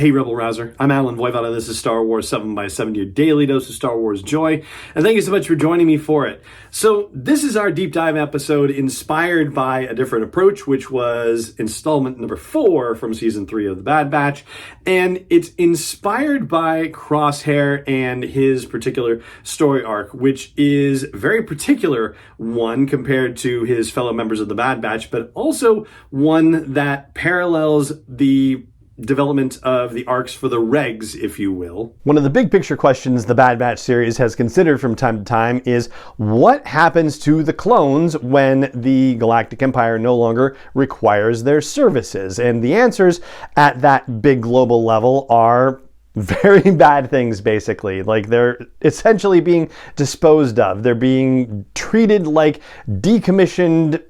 Hey Rebel Rouser, I'm Alan Voivod. This is Star Wars 7 by 7, your daily dose of Star Wars joy, and thank you so much for joining me for it. So this is our deep dive episode inspired by a different approach, which was installment number 4 from season 3 of The Bad Batch, and it's inspired by Crosshair and his particular story arc, which is a very particular one compared to his fellow members of The Bad Batch, but also one that parallels the development of the arcs for the regs, if you will. One of the big picture questions the Bad Batch series has considered from time to time is what happens to the clones when the Galactic Empire no longer requires their services? And the answers at that big global level are very bad things, basically. Like, they're essentially being disposed of. They're being treated like decommissioned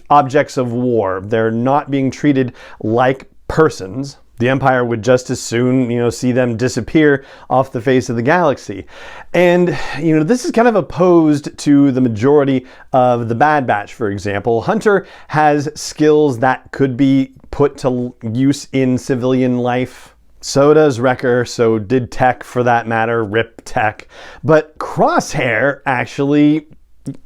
objects of war. They're not being treated like persons. The Empire would just as soon, see them disappear off the face of the galaxy. And, this is kind of opposed to the majority of the Bad Batch, for example. Hunter has skills that could be put to use in civilian life. So does Wrecker, so did Tech for that matter, RIP Tech. But Crosshair actually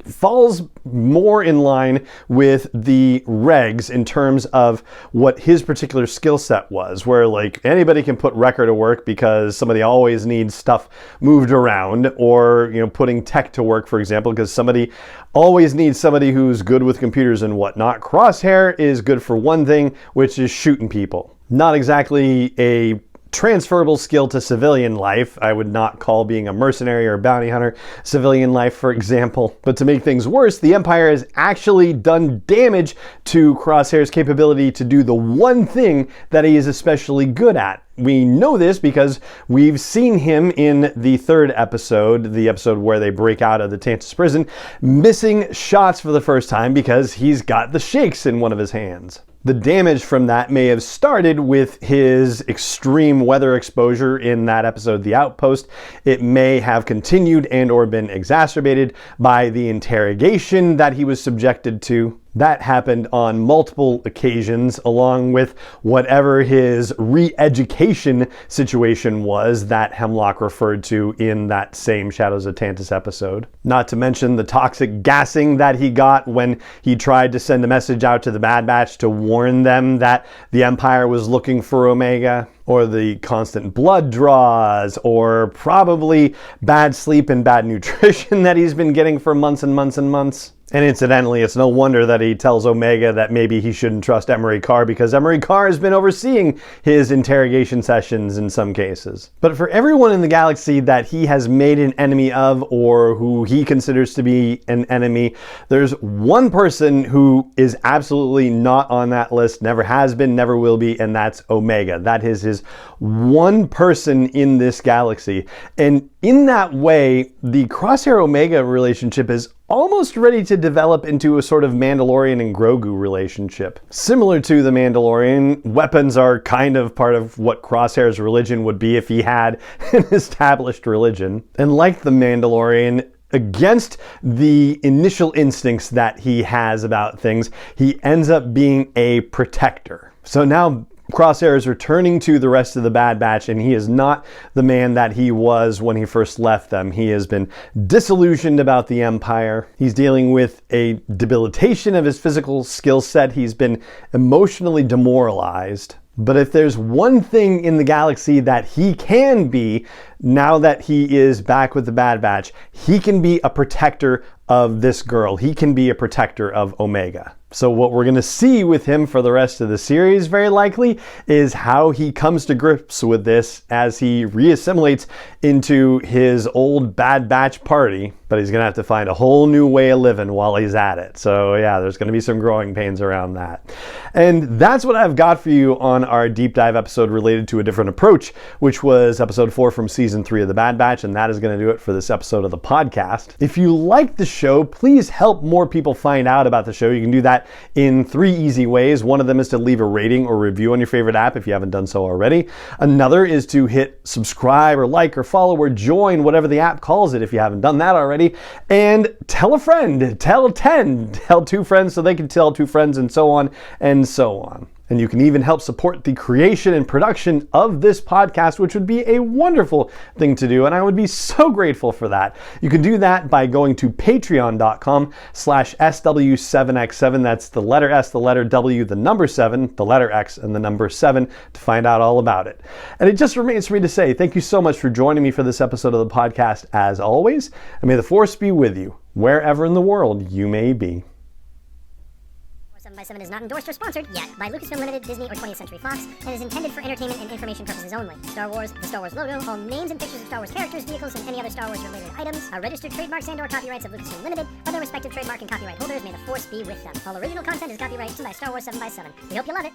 falls more in line with the regs in terms of what his particular skill set was, where like anybody can put Wrecker to work because somebody always needs stuff moved around, or putting Tech to work, for example, because somebody always needs somebody who's good with computers and whatnot. Crosshair is good for one thing, which is shooting people. Not exactly a transferable skill to civilian life. I would not call being a mercenary or a bounty hunter civilian life, for example. But to make things worse, the Empire has actually done damage to Crosshair's capability to do the one thing that he is especially good at. We know this because we've seen him in the 3rd episode, the episode where they break out of the Tantus prison, missing shots for the first time because he's got the shakes in one of his hands. The damage from that may have started with his extreme weather exposure in that episode, The Outpost. It may have continued and or been exacerbated by the interrogation that he was subjected to. That happened on multiple occasions, along with whatever his re-education situation was that Hemlock referred to in that same Shadows of Tantus episode. Not to mention the toxic gassing that he got when he tried to send a message out to the Bad Batch to warn them that the Empire was looking for Omega. Or the constant blood draws, or probably bad sleep and bad nutrition that he's been getting for months and months and months. And incidentally, it's no wonder that he tells Omega that maybe he shouldn't trust Emery Carr, because Emery Carr has been overseeing his interrogation sessions in some cases. But for everyone in the galaxy that he has made an enemy of, or who he considers to be an enemy, there's one person who is absolutely not on that list, never has been, never will be, and that's Omega. That is his one person in this galaxy. And in that way, the Crosshair-Omega relationship is almost ready to develop into a sort of Mandalorian and Grogu relationship. Similar to the Mandalorian, weapons are kind of part of what Crosshair's religion would be if he had an established religion. And like the Mandalorian, against the initial instincts that he has about things, he ends up being a protector. So now Crosshair is returning to the rest of the Bad Batch, and he is not the man that he was when he first left them. He has been disillusioned about the Empire. He's dealing with a debilitation of his physical skill set. He's been emotionally demoralized. But if there's one thing in the galaxy that he can be, now that he is back with the Bad Batch, he can be a protector of this girl. He can be a protector of Omega. So what we're going to see with him for the rest of the series, very likely, is how he comes to grips with this as he reassimilates into his old Bad Batch party. But he's going to have to find a whole new way of living while he's at it. So yeah, there's going to be some growing pains around that. And that's what I've got for you on our deep dive episode related to a different approach, which was episode 4 from season 3 of The Bad Batch. And that is going to do it for this episode of the podcast. If you like the show, please help more people find out about the show. You can do that in 3 easy ways. One of them is to leave a rating or review on your favorite app if you haven't done so already. Another is to hit subscribe or like or follow or join, whatever the app calls it, if you haven't done that already. And tell a friend, tell 10, tell 2 friends so they can tell 2 friends, and so on and so on. And you can even help support the creation and production of this podcast, which would be a wonderful thing to do, and I would be so grateful for that. You can do that by going to patreon.com/SW7X7. That's the letter S, the letter W, the number 7, the letter X, and the number 7 to find out all about it. And it just remains for me to say thank you so much for joining me for this episode of the podcast, as always, and may the force be with you, wherever in the world you may be. 7x7 is not endorsed or sponsored yet by Lucasfilm Limited, Disney, or 20th Century Fox, and is intended for entertainment and information purposes only. Star Wars, the Star Wars logo, all names and pictures of Star Wars characters, vehicles, and any other Star Wars-related items are registered trademarks and/or copyrights of Lucasfilm Limited, or their respective trademark and copyright holders. May the force be with them. All original content is copyright by Star Wars 7x7. We hope you love it.